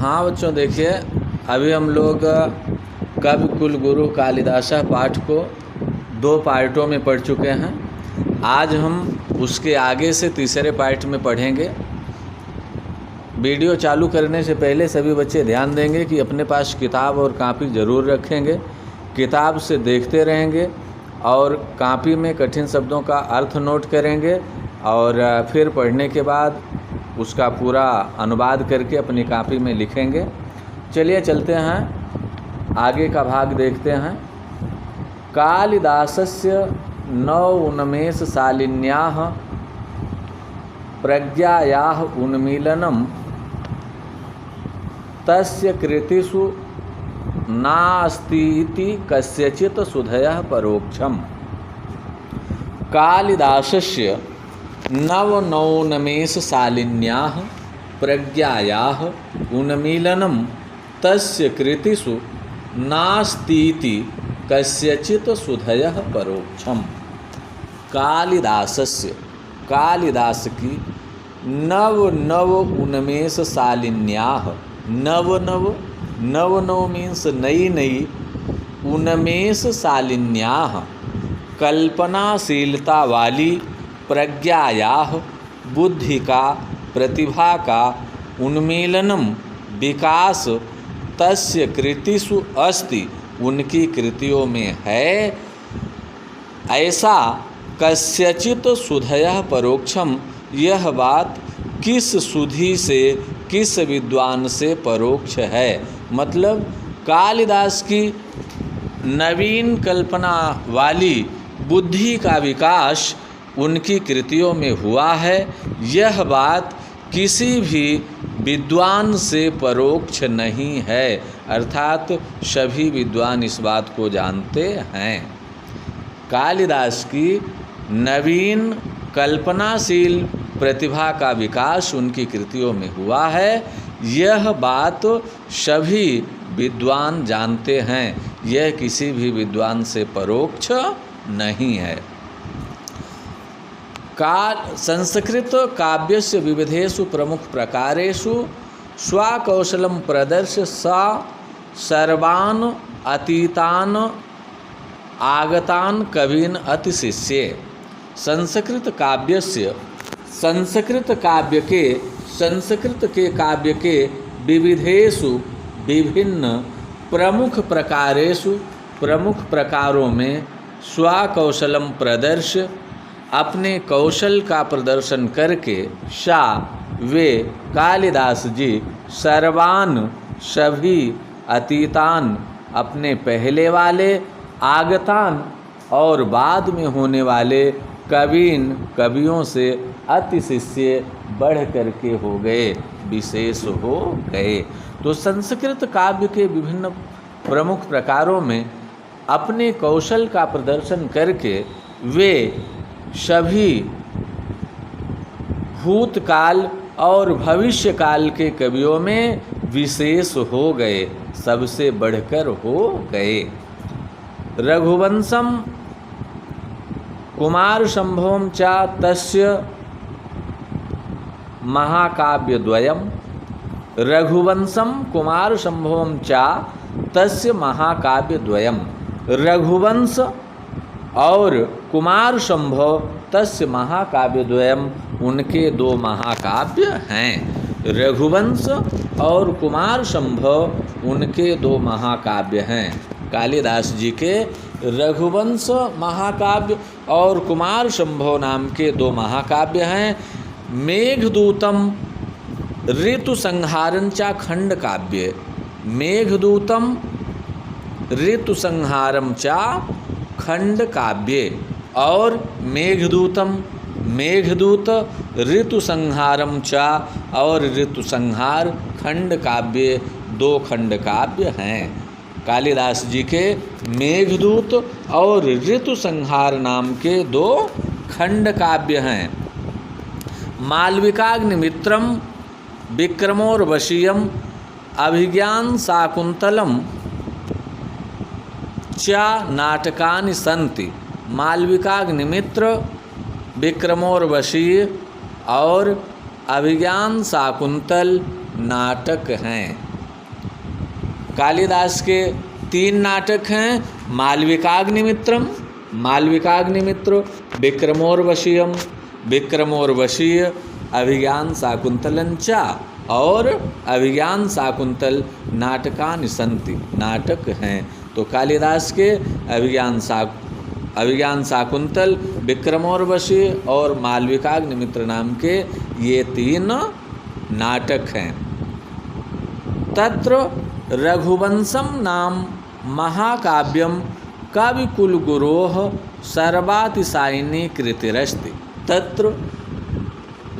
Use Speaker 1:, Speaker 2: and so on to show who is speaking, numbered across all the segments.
Speaker 1: हाँ बच्चों, देखिए अभी हम लोग कवि कुलगुरु कालिदास पाठ को 2 पार्टों में पढ़ चुके हैं। आज हम उसके आगे से तीसरे पार्ट में पढ़ेंगे। वीडियो चालू करने से पहले सभी बच्चे ध्यान देंगे कि अपने पास किताब और कॉपी ज़रूर रखेंगे। किताब से देखते रहेंगे और कॉपी में कठिन शब्दों का अर्थ नोट करेंगे और फिर पढ़ने के बाद उसका पूरा अनुवाद करके अपनी कॉपी में लिखेंगे। चलिए चलते हैं, आगे का भाग देखते हैं। कालिदासस्य नवोन्मेष शालिन्याः प्रज्ञायाः उन्मीलनं तस्य कृतिषु नास्तीति कस्यचित् सुधयः परोक्षम्। कालिदासस्य नवोन्मेष शालिन्याः प्रज्ञायाः उन्मीलनं तस्य कृतिषु नास्तीति कस्यचित् सुधयः परोक्षम्। कालिदासस्य, कालिदास की नव उन्मेष शालिन्याः, नव मीन्स नई नई, उन्मेष शालिन्याः कल्पनाशीलता वाली, प्रज्ञायाः बुद्धि का, प्रतिभा का उन्मीलनम विकास तस्य कृतिषु अस्ति उनकी कृतियों में है। ऐसा कस्यचित् सुधयः परोक्षम, यह बात किस सुधि से, किस विद्वान से परोक्ष है। मतलब कालिदास की नवीन कल्पना वाली बुद्धि का विकास उनकी कृतियों में हुआ है। यह बात किसी भी विद्वान से परोक्ष नहीं है, अर्थात सभी विद्वान इस बात को जानते हैं। कालिदास की नवीन कल्पनाशील प्रतिभा का विकास उनकी कृतियों में हुआ है, यह बात सभी विद्वान जानते हैं। यह किसी भी विद्वान से परोक्ष नहीं है। संस्कृत काव्यस्य विविधेषु प्रमुख प्रकारेषु स्वकौशलं प्रदर्श्य सा सर्वान् अतीतान् आगतान् कवीन् अतिशिष्ये। संस्कृत काव्यस्य, संस्कृत के काव्य के विविधेषु, विभिन्न प्रमुख प्रकारेषु, प्रमुख प्रकारों में स्वकौशलम प्रदर्श्य अपने कौशल का प्रदर्शन करके, सा वे कालिदास जी, सर्वान सभी, अतीतान अपने पहले वाले, आगतान और बाद में होने वाले, कवीन कवियों से अतिशिष्य बढ़ करके हो गए, विशेष हो गए। तो संस्कृत काव्य के विभिन्न प्रमुख प्रकारों में अपने कौशल का प्रदर्शन करके वे सभी भूतकाल और भविष्यकाल के कवियों में विशेष हो गए, सबसे बढ़कर हो गए। रघुवंशम कुमार संभवम च तस्य महाकाव्यद्वयम्। रघुवंशम कुमार संभवम च तस्य महाकाव्यद्वयम्। रघुवंश और कुमार संभव तस्य महाकाव्यद्वयम्, उनके 2 महाकाव्य हैं। रघुवंश और कुमार संभव उनके 2 महाकाव्य हैं। कालिदास जी के रघुवंश महाकाव्य और कुमार संभव नाम के 2 महाकाव्य हैं। मेघदूतम ऋतु संहारंचा खंड काव्य। मेघदूतम ऋतु संहारम चा खंड काव्य और मेघदूतम, मेघदूत ऋतु संहारम चा और ऋतु संहार खंड काव्य, 2 खंड काव्य हैं। कालिदास जी के मेघदूत और ऋतु संहार नाम के 2 खंड काव्य हैं। मालविकाग्निमित्रम विक्रमोर्वशीयम अभिज्ञान शाकुंतलम च नाटकानि सन्ति। मालविकाग्निमित्र, विक्रमोर्वशीय और अभिज्ञान शाकुंतल नाटक हैं। कालिदास के 3 नाटक हैं, मालविकाग्निमित्रम, मालविकाग्निमित्र, विक्रमोर्वशीयम, विक्रमोर्वशीय, अभिज्ञान शाकुंतलंच और अभिज्ञान शाकुंतल नाटकानि सन्ति, नाटक हैं। तो कालिदास के अभिज्ञान शाकुंतल, विक्रमोर्वशीय और मालविकाग्निमित्र नाम के ये 3 नाटक हैं। तत्र रघुवंशम नाम महाकाव्यम कविकुलगुरोः सर्वातिशायिनी कृतिरस्ति। तत्र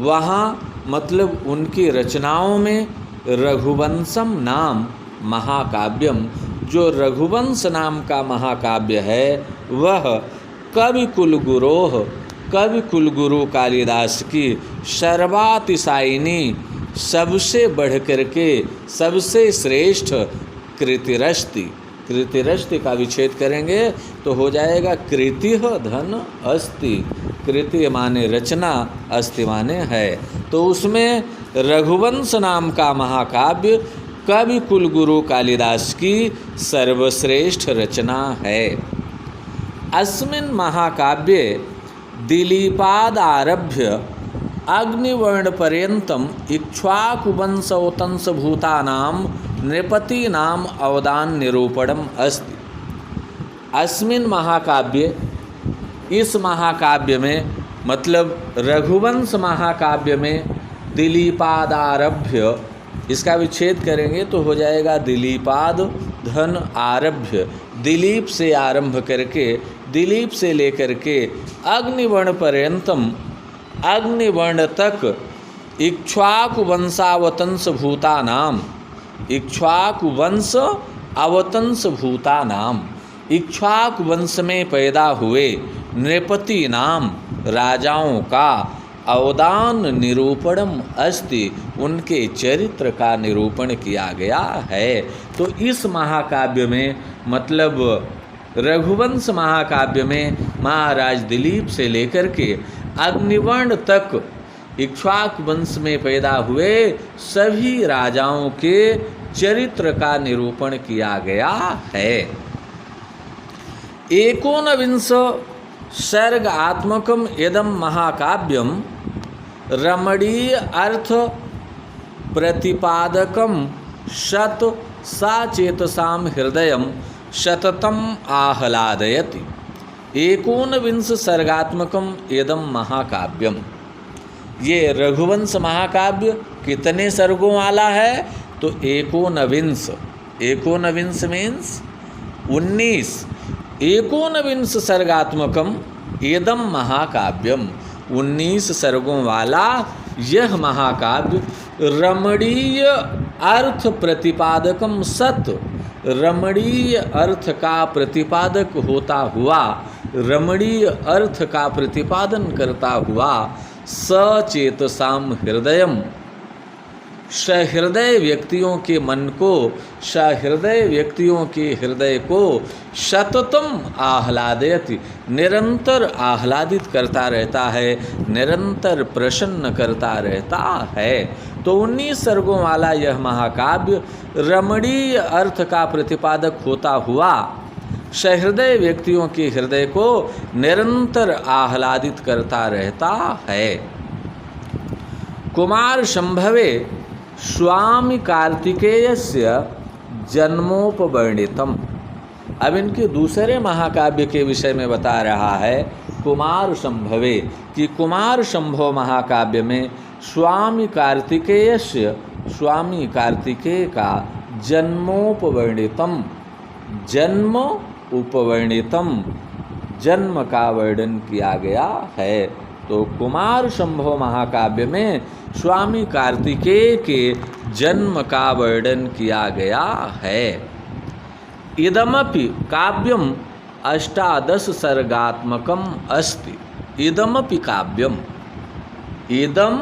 Speaker 1: वहाँ मतलब उनकी रचनाओं में रघुवंशम नाम महाकाव्यम, जो रघुवंश नाम का महाकाव्य है वह कविकुलगुरोः, कविकुलगुरु कालिदास की सर्वातिशायिनी, सबसे बढ़ कर के सबसे श्रेष्ठ कृतिरस्ति। कृतिरस्ति का विच्छेद करेंगे तो हो जाएगा कृतिः धन अस्ति। कृति माने रचना, अस्ति माने है। तो उसमें रघुवंश नाम का महाकाव्य कवि कुलगुरु कालिदास की सर्वश्रेष्ठ रचना है। अस्मिन् महाकाव्ये दिलीपादारभ्य अग्निवर्णपर्यन्तम इक्ष्वाकुवंशोतंसभूतानां नृपतीनाम अवदान निरूपणम अस्ति। अस्मिन् महाकाव्ये, इस महाकाव्य में मतलब रघुवंश महाकाव्य में दिलीपादारभ्य, इसका विच्छेद करेंगे तो हो जाएगा दिलीपाद धन आरभ्य, दिलीप से आरंभ करके, दिलीप से लेकर के अग्निवर्ण पर्यंतम, अग्निवर्ण तक इक्ष्वाकुवंशावतंस भूतानाम, इक्ष्वाकुवंश अवतंस भूतानाम, इक्ष्वाकु वंश में पैदा हुए नृपति नाम राजाओं का अवदान निरूपणम अस्ति, उनके चरित्र का निरूपण किया गया है। तो इस महाकाव्य में मतलब रघुवंश महाकाव्य में महाराज दिलीप से लेकर के अग्निवर्ण तक इक्ष्वाकु वंश में पैदा हुए सभी राजाओं के चरित्र का निरूपण किया गया है। एकोनविंश सर्ग आत्मकम इदम महाकाव्यम रमणीय अर्थ प्रतिपादकम शत साचेतसाम हृदयम शततम आह्लादयति। एकोनविंश सर्गात्मकम इदम महाकाव्यम, ये रघुवंश महाकाव्य कितने सर्गों वाला है? तो एकोनविंश, एकोनविंश मीन्स 19, एकोनविंश सर्गात्मकम एदम महाकाव्यम, 19 सर्गों वाला यह महाकाव्य रमणीय अर्थ प्रतिपादकम सत, रमणीय अर्थ का प्रतिपादक होता हुआ, रमणीय अर्थ का प्रतिपादन करता हुआ सचेतसाम हृदयम, सहृदय व्यक्तियों के मन को, सहृदय व्यक्तियों के हृदय को शततम आह्लादयति, निरंतर आह्लादित करता रहता है, निरंतर प्रसन्न करता रहता है। तो 19 सर्गों वाला यह महाकाव्य रमणीय अर्थ का प्रतिपादक होता हुआ सहृदय व्यक्तियों के हृदय को निरंतर आह्लादित करता रहता है। कुमार संभवे स्वामी कार्तिकेयस्य जन्मोपवर्णितम, अब इनके दूसरे महाकाव्य के विषय में बता रहा है कुमार संभवे, कि कुमार संभव महाकाव्य में स्वामी कार्तिकेयस्य, स्वामी कार्तिकेय का जन्मोपवर्णितम, जन्म उपवर्णितम, जन्म का वर्णन किया गया है। तो कुमार संभव महाकाव्य में स्वामी कार्तिकेय के जन्म का वर्णन किया गया है। इदमपि काव्यम 18 सर्गात्मकम अस्ति, इदमपि काव्यम, इदम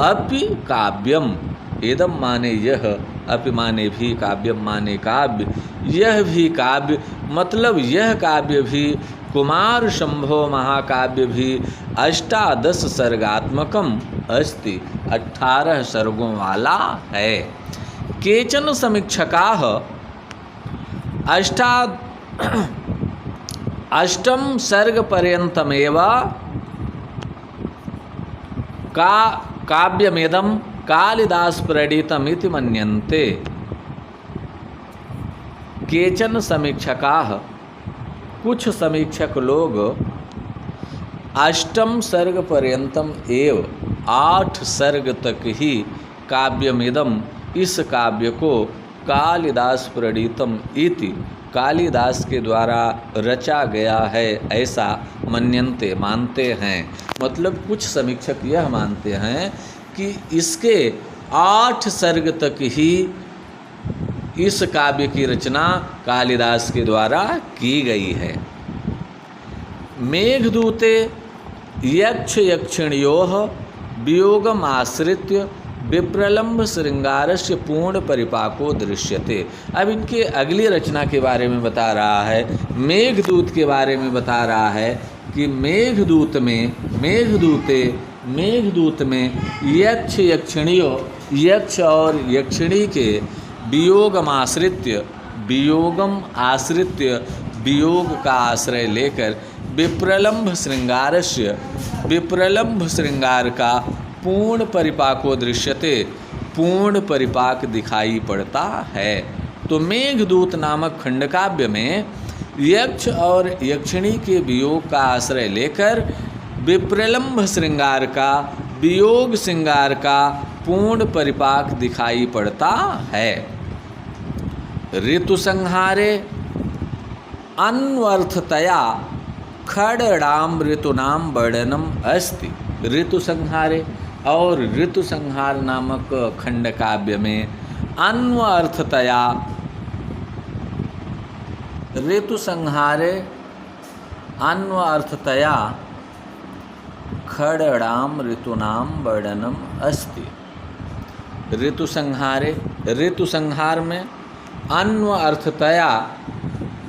Speaker 1: अपि काव्यम, इदम माने यह, अपि माने भी, काव्यम माने काव्य, यह भी काव्य, मतलब यह काव्य भी, कुमार संभव महाकाव्य भी 18 सर्गात्मकम अस्ति, 18 सर्गों वाला है। केचन समीक्षकाः अष्टम सर्ग पर्यंतमेव काव्यमिदं कालिदास प्रणीतमिति मन्यन्ते। केचन समीक्षकाः, कुछ समीक्षक लोग अष्टम सर्ग पर्यंतम एव 8 सर्ग तक ही काव्यमिदम, इस काव्य को कालिदास प्रणीतम इति, कालिदास के द्वारा रचा गया है ऐसा मन्यन्ते, मानते हैं। मतलब कुछ समीक्षक यह मानते हैं कि इसके 8 सर्ग तक ही इस काव्य की रचना कालिदास के द्वारा की गई है। मेघदूते यक्ष यक्षिण्योः वियोगम आश्रित्य विप्रलम्भ श्रृंगारस्य पूर्ण परिपाको दृश्यते। अब इनके अगली रचना के बारे में बता रहा है, मेघदूत के बारे में बता रहा है कि मेघदूत में यक्ष यक्षिणियों, यक्ष और यक्षिणी के वियोगम आश्रित्य, वियोग का आश्रय लेकर विप्रलम्भ श्रृंगार का पूर्ण परिपाको दृश्यते, पूर्ण परिपाक दिखाई पड़ता है। तो मेघदूत नामक खंडकाव्य में यक्ष और यक्षिणी के वियोग का आश्रय लेकर विप्रलम्भ श्रृंगार का, वियोग श्रृंगार का पूर्ण परिपाक दिखाई पड़ता है। ऋतु संहारे अन्वर्थतया खड़डाम ऋतुनाम वर्णनम अस्ति। ऋतु संहारे और ऋतु संहार नामक खंड काव्य में अन्वर्थतया, ऋतु संहारे अन्वर्थतया खड़डाम ऋतुनाम वर्णनम अस्ति। ऋतु संहार में अन्वर्थतया,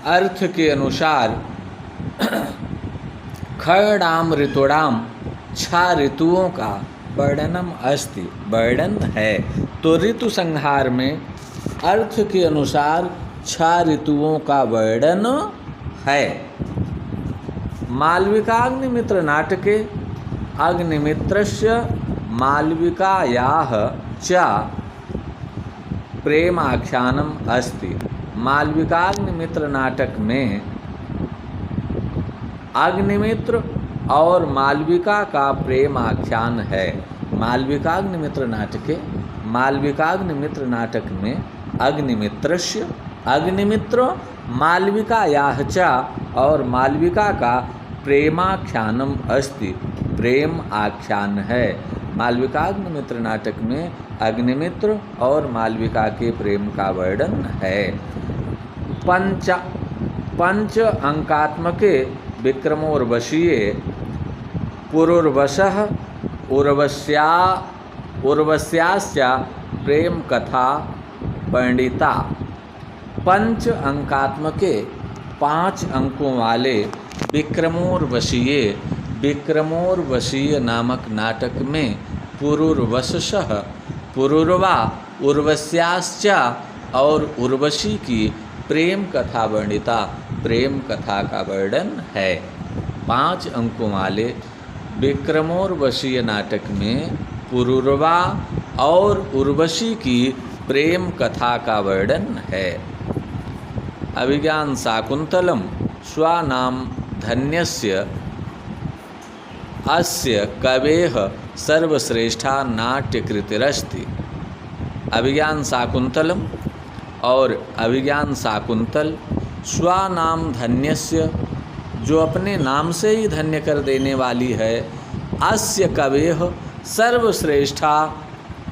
Speaker 1: अर्थ के अनुसार, खड़डाम ऋतुडाम 6 ऋतुओं का वर्णनम अस्ति, वर्णन है। तो ऋतु संहार में अर्थ के अनुसार 6 ऋतुओं का वर्णन है। मालविकाग्निमित्र नाटके अग्निमित्रस्य मालविकायाः च प्रेमाख्यानम अस्ति। मालविकाग्निमित्र नाटक में अग्निमित्र और मालविका का प्रेम आख्यान है। मालविकाग्निमित्र नाटक में अग्निमित्रस्य, अग्निमित्र मालविकायाः च, और मालविका का प्रेमाख्यानम अस्ति, प्रेम आख्यान है। मालविकाग्निमित्र नाटक में अग्निमित्र और मालविका के प्रेम का वर्णन है। पंच अंकात्मके विक्रमोर्वशीये पुरुर्वशः उर्वश्याश्च प्रेम कथा पंडिता। 5 अंकात्मके, 5 अंकों वाले विक्रमोर्वशीय नामक नाटक में पुरुर्वशः, पुरुर्वा, उर्वश्याश्च और उर्वशी की प्रेम कथा वर्णिता, प्रेम कथा का वर्णन है। 5 अंकों वाले विक्रमोर्वशीय नाटक में पुरुरवा और उर्वशी की प्रेम कथा का वर्णन है। अभिज्ञान शाकुंतलम स्वानाम धन्यस्य अस्य कवेः सर्वश्रेष्ठा नाट्यकृतिरस्ति। अभिज्ञान शाकुंतलम और अभिज्ञान शाकुंतल स्वानाम धन्यस्य, जो अपने नाम से ही धन्य कर देने वाली है, अस्य कवेः सर्वश्रेष्ठा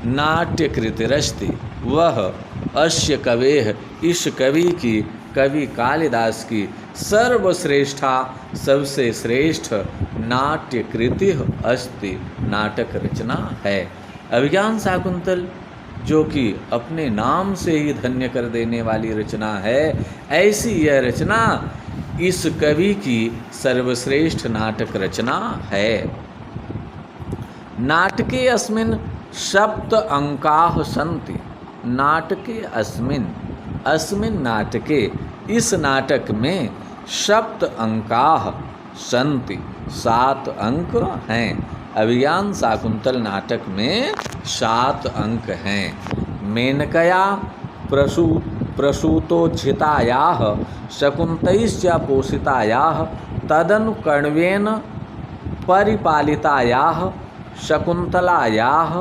Speaker 1: नाट्यकृतिरस्ति, वह अस्य कवेः, इस कवि की, कवि कालिदास की सर्वश्रेष्ठा, सबसे श्रेष्ठ नाट्यकृति अस्ति, नाटक रचना है। अभिज्ञान शाकुंतल जो कि अपने नाम से ही धन्य कर देने वाली रचना है, ऐसी यह रचना इस कवि की सर्वश्रेष्ठ नाटक रचना है। नाटके अस्मिन् 7 अंकाः सन्ति। नाटके अस्मिन् नाटके इस नाटक में सप्त अंकाः सन्ति, 7 अंक हैं। अभिज्ञान शाकुंतल नाटक में 7 अंक हैं। मेनकया प्रसूतोज्झितायाः शकुन्तैश्च पोषितायाः तदनुकण्वेन परिपालितायाः शकुन्तलायाः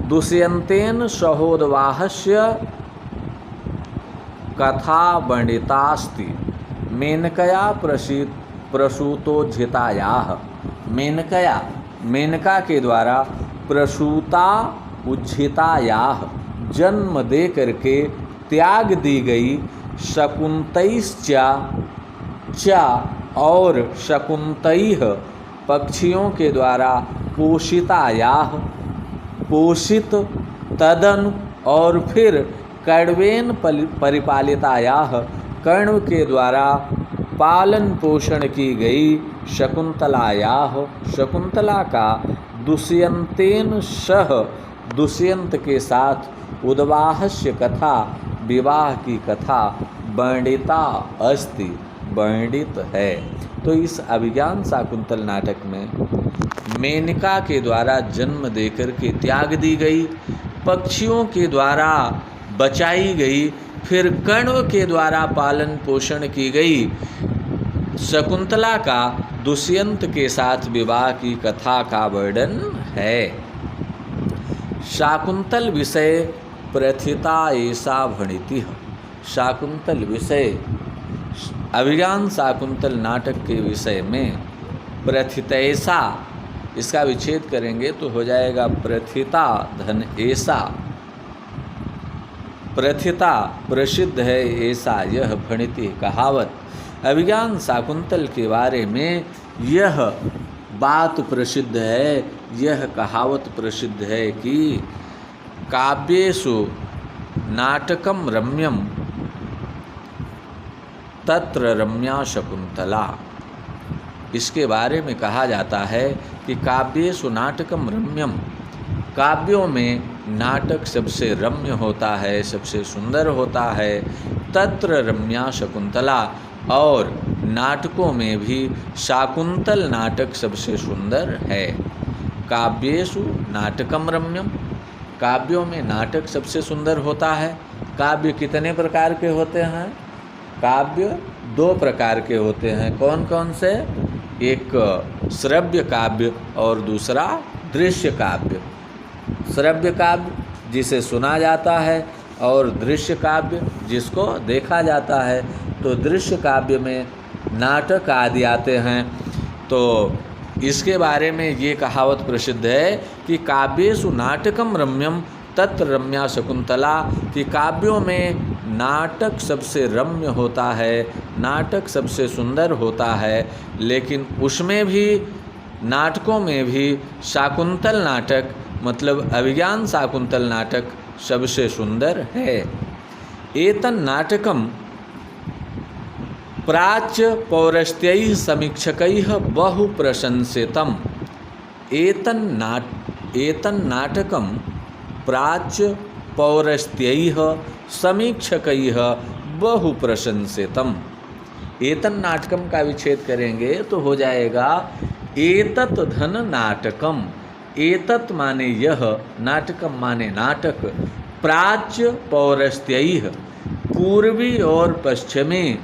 Speaker 1: दुष्यन्तेन सहोदवाहस्य कथा वर्णितास्ति। मेनकया प्रसूतोज्झितायाः, मेनका के द्वारा प्रसूता उज्झितायाः जन्म दे करके त्याग दी गई शकुन्तैश्चा और शकुन्तैः पक्षियों के द्वारा पोषितायाः पोषित तदनु और फिर कण्वेन परिपालितायाः कण्व के द्वारा पालन पोषण की गई शकुन्तलायाः शकुन्तला का दुष्यन्तेन सह दुष्यंत के साथ उद्वाहस्य कथा विवाह की कथा वर्णिता अस्ति वर्णित है। तो इस अभिज्ञान शाकुंतल नाटक में मेनका के द्वारा जन्म देकर के त्याग दी गई, पक्षियों के द्वारा बचाई गई, फिर कण्व के द्वारा पालन पोषण की गई शकुंतला का दुष्यंत के साथ विवाह की कथा का वर्णन है। शाकुंतल विषय प्रथिता ऐसा भणिति। शाकुंतल विषय अभिज्ञान शाकुंतल नाटक के विषय में प्रथित ऐसा, इसका विच्छेद करेंगे तो हो जाएगा प्रथिता धन ऐसा। प्रथिता प्रसिद्ध है ऐसा, यह भणिति कहावत। अभिज्ञान शाकुंतल के बारे में यह बात प्रसिद्ध है, यह कहावत प्रसिद्ध है कि काव्येषु नाटकम रम्यम तत्र रम्या शकुंतला। इसके बारे में कहा जाता है कि काव्येषु नाटकम रम्यम, काव्यों में नाटक सबसे रम्य होता है, सबसे सुंदर होता है। तत्र रम्या शकुंतला, और नाटकों में भी शाकुंतल नाटक सबसे सुंदर है। काव्येषु नाटकम रम्यम, काव्यों में नाटक सबसे सुंदर होता है। काव्य कितने प्रकार के होते हैं? काव्य 2 प्रकार के होते हैं। कौन कौन से? एक श्रव्य काव्य और दूसरा दृश्य काव्य। श्रव्य काव्य जिसे सुना जाता है और दृश्य काव्य जिसको देखा जाता है। तो दृश्य काव्य में नाटक आदि आते हैं। तो इसके बारे में ये कहावत प्रसिद्ध है कि काव्येषु नाटकम रम्यम तत्र रम्या शकुंतला, कि काव्यों में नाटक सबसे रम्य होता है, नाटक सबसे सुंदर होता है। लेकिन उसमें भी, नाटकों में भी शाकुंतल नाटक मतलब अभिज्ञान शाकुंतल नाटक सबसे सुंदर है। एतन नाटकम प्राच्य पौरस्त्यैः समीक्षकैः बहु प्रशंसितम्। एतन नाटकम प्राच्य पौरस्त्यैः समीक्षकैः बहु प्रशंसितम्। एतन नाटकम का विच्छेद करेंगे तो हो जाएगा एतत् धन नाटकम। एतत् माने यह, नाटकम माने नाटक, प्राच्य पौरस्त्यैः पूर्वी और पश्चिमी,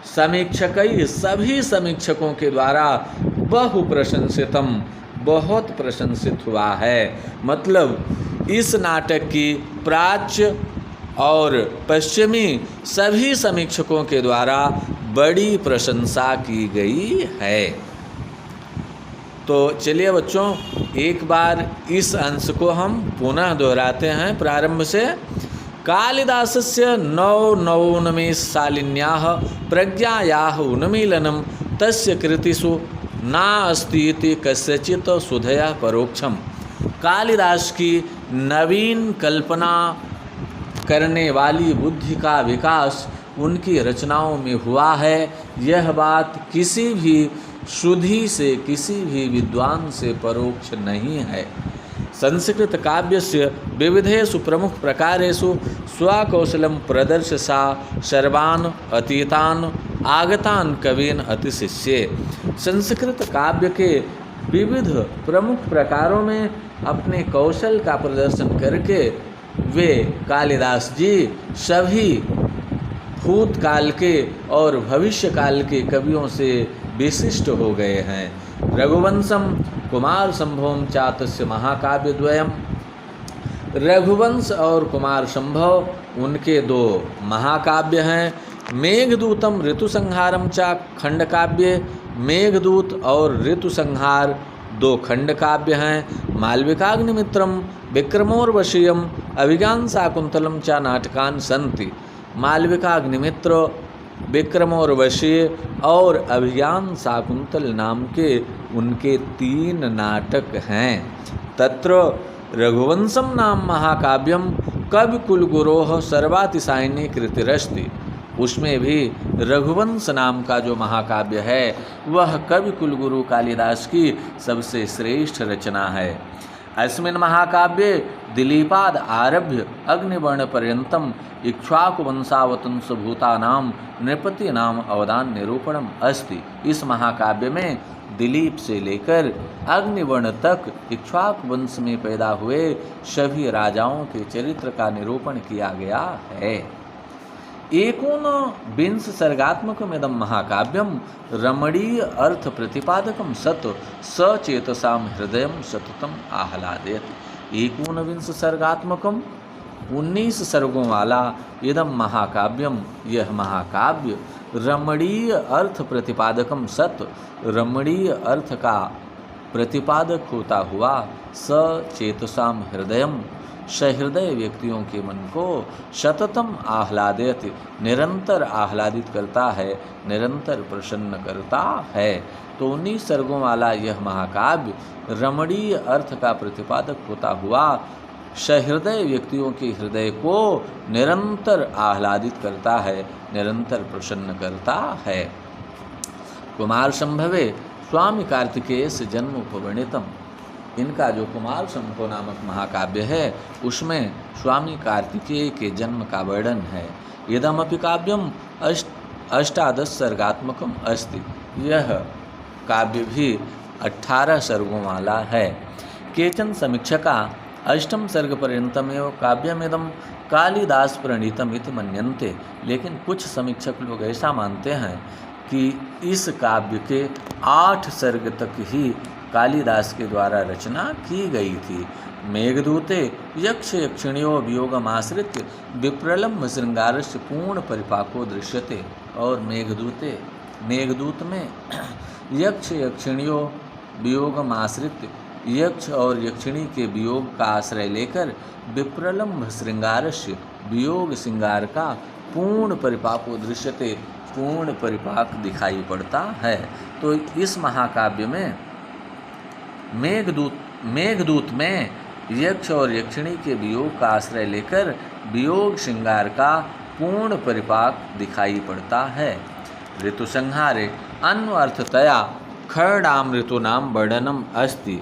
Speaker 1: समीक्षकैः सभी समीक्षकों के द्वारा, बहु प्रशंसितम बहुत प्रशंसित हुआ है। मतलब इस नाटक की प्राच्य और पश्चिमी सभी समीक्षकों के द्वारा बड़ी प्रशंसा की गई है। तो चलिए बच्चों, एक बार इस अंश को हम पुनः दोहराते हैं प्रारंभ से। कालिदासस्य नवनवोन्मेषशालिन्याः प्रज्ञायाः उन्मीलनं तस्य कृतिषु नास्ति इति कस्यचित् सुधया परोक्षम। कालिदास की नवीन कल्पना करने वाली बुद्धि का विकास उनकी रचनाओं में हुआ है। यह बात किसी भी सुधी से, किसी भी विद्वान से परोक्ष नहीं है। संस्कृत काव्यस्य विविधेषु प्रमुख प्रकारेषु स्वकौशलं प्रदर्श्य सा सर्वान् अतीतान् आगतान् कवीन् अतिशिष्ये। संस्कृत काव्य के विविध प्रमुख प्रकारों में अपने कौशल का प्रदर्शन करके वे कालिदास जी सभी भूतकाल के और भविष्य काल के कवियों से विशिष्ट हो गए हैं। रघुवंशम कुमार संभवम चातस्य महाकाव्य द्वयम। रघुवंश और कुमार संभव उनके दो महाकाव्य हैं। मेघदूतम ऋतुसंहारम चा खंड काव्य। मेघदूत और ऋतुसंहार दो खंड काव्य हैं। मालविकाग्निमित्रम विक्रमोर्वशीयम अभिज्ञान शाकुंतलम चा नाटकान संति। मालविकाग्निमित्र, विक्रमोर्वशीय और अभिज्ञान शाकुंतल नाम के उनके 3 नाटक हैं। तत्र रघुवंशम नाम महाकाव्यम कविकुलगुरोः सर्वातिशायिनी कृतिरस्ति। उसमें भी रघुवंश नाम का जो महाकाव्य है वह कविकुलगुरु कालिदास की सबसे श्रेष्ठ रचना है। अस्मिन् महाकाव्ये दिलीपाद आरभ्य अग्निवर्ण पर्यंतम इक्ष्वाकुवंशावतंस भूतानां नृपतीनाम अवदान निरूपणम अस्ति। इस महाकाव्य में दिलीप से लेकर अग्निवर्ण तक इक्ष्वाकु वंश में पैदा हुए सभी राजाओं के चरित्र का निरूपण किया गया है। एकोनविंश सर्गात्मकमिदं महाकाव्यम रमणीय अर्थ प्रतिपादकम सत सचेतसाम हृदयम सततम आह्लादयति। एकोनविंश सर्गात्मकम 19 सर्गों वाला इदम महाकाव्यम, यह महाकाव्य रमणीय अर्थ प्रतिपादकम सत, रमणीय अर्थ का प्रतिपादक होता हुआ, सचेतसाम हृदयम, सहृदय व्यक्तियों के मन को सततम आह्लादयति, निरंतर आह्लादित करता है, निरंतर प्रसन्न करता है। तो 19 सर्गों वाला यह महाकाव्य रमणीय अर्थ का प्रतिपादक होता हुआ सहृदय व्यक्तियों के हृदय को निरंतर आह्लादित करता है, निरंतर प्रसन्न करता है। कुमार संभवे स्वामी कार्तिकेय से जन्म उपवर्णितम। इनका जो कुमार संभव नामक महाकाव्य है उसमें स्वामी कार्तिकेय के जन्म का वर्णन है। इदमपि काव्यम 18 सर्गात्मकम अस्ति। यह काव्य भी 18 सर्गों वाला है। केचन समीक्षका 8 सर्ग पर्यंतमेव काव्यमिदं कालिदास प्रणीतम इति मन्यन्ते। लेकिन कुछ समीक्षक लोग ऐसा मानते हैं कि इस काव्य के 8 सर्ग तक ही कालिदास के द्वारा रचना की गई थी। मेघदूते यक्ष यक्षिण्यो वियोगमाश्रित्य विप्रलम्ब श्रृंगारस्य पूर्ण परिपाको दृश्यते। और मेघदूत में यक्ष यक्षिण्यो वियोगमाश्रित्य, यक्ष और यक्षिणी के वियोग का आश्रय लेकर विप्रलम्ब श्रृंगारस्य, वियोग श्रृंगार का पूर्ण परिपाको दृश्यते, पूर्ण परिपाक दिखाई पड़ता है। तो इस महाकाव्य में मेघदूत में यक्ष और यक्षिणी के वियोग का आश्रय लेकर वियोग श्रृंगार का पूर्ण परिपाक दिखाई पड़ता है। ऋतुसंहारे अन्वर्थतया खर्डाम ऋतूनाम वर्णनम अस्ति।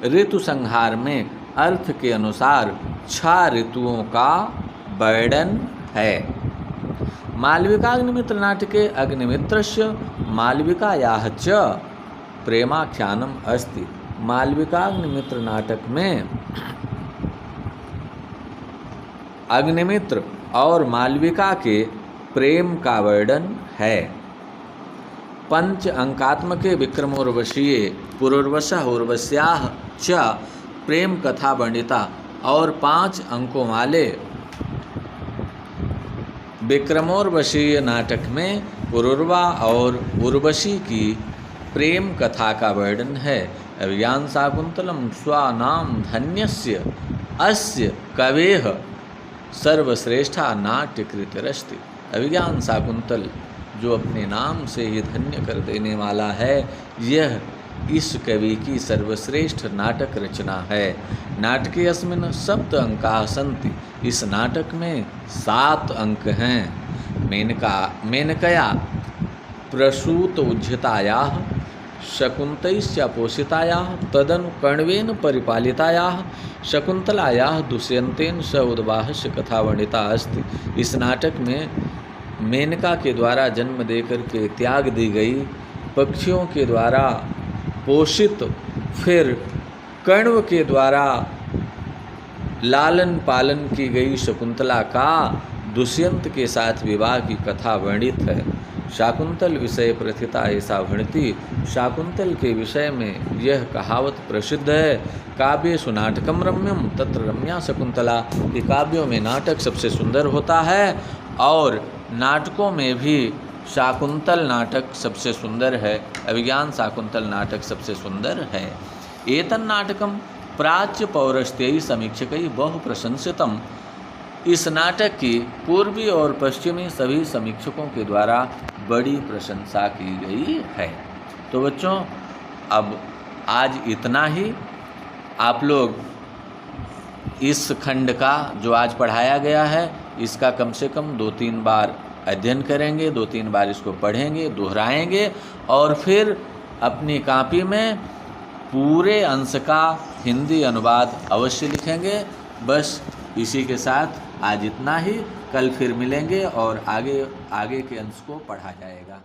Speaker 1: ऋतुसंहार में अर्थ के अनुसार 6 ऋतुओं का वर्णन है। मालविकाग्निमित्र नाटके अग्निमित्रस्य मालविकायाः च प्रेमाख्यानम अस्ति। मालविकाग्निमित्र नाटक में अग्निमित्र और मालविका के प्रेम का वर्णन है। 5 अंकात्मके विक्रमोर्वशीये पुरुर्वशः उर्वश्याः च प्रेम कथा वर्णिता। और 5 अंकों वाले विक्रमोर्वशीय नाटक में पुरुर्वा और उर्वशी की प्रेम कथा का वर्णन है। अभिज्ञान शाकुंतलम स्वानाम धन्यस्य अस्य कवेह सर्वश्रेष्ठा नाट्यकृतिरस्ति। अभिज्ञान शाकुंतल जो अपने नाम से ही धन्य कर देने वाला है, यह इस कवि की सर्वश्रेष्ठ नाटक रचना है। नाटके अस्मिन् 7 अंकाः सन्ति। इस नाटक में 7 अंक हैं। मेनकया प्रसूत उज्झितायाः शकुन्तैश्च पोषितायाः तदनु कर्णवेन परिपालितायाः शकुन्तलायाः दुष्यन्तेन स उद्वाहस्य कथा वर्णिता अस्ति। इस नाटक में मेनका के द्वारा जन्म देकर के त्याग दी गई, पक्षियों के द्वारा पोषित, फिर कण्व के द्वारा लालन पालन की गई शकुंतला का दुष्यंत के साथ विवाह की कथा वर्णित है। शाकुंतल विषय प्रथिता ऐसा भणति। शाकुंतल के विषय में यह कहावत प्रसिद्ध है, काव्येषु नाटकम रम्यम तत्र रम्या शकुंतला, कि काव्यों में नाटक सबसे सुंदर होता है और नाटकों में भी शाकुंतल नाटक सबसे सुंदर है, अभिज्ञान शाकुंतल नाटक सबसे सुंदर है। एतन् नाटकम प्राच्य पौरस्त्ययी समीक्षकैः बहु प्रशंसितम। इस नाटक की पूर्वी और पश्चिमी सभी समीक्षकों के द्वारा बड़ी प्रशंसा की गई है। तो बच्चों, अब आज इतना ही। आप लोग इस खंड का जो आज पढ़ाया गया है इसका कम से कम 2-3 बार अध्ययन करेंगे, 2-3 बार इसको पढ़ेंगे, दोहराएंगे और फिर अपनी कॉपी में पूरे अंश का हिंदी अनुवाद अवश्य लिखेंगे। बस इसी के साथ आज इतना ही। कल फिर मिलेंगे और आगे के अंश को पढ़ा जाएगा।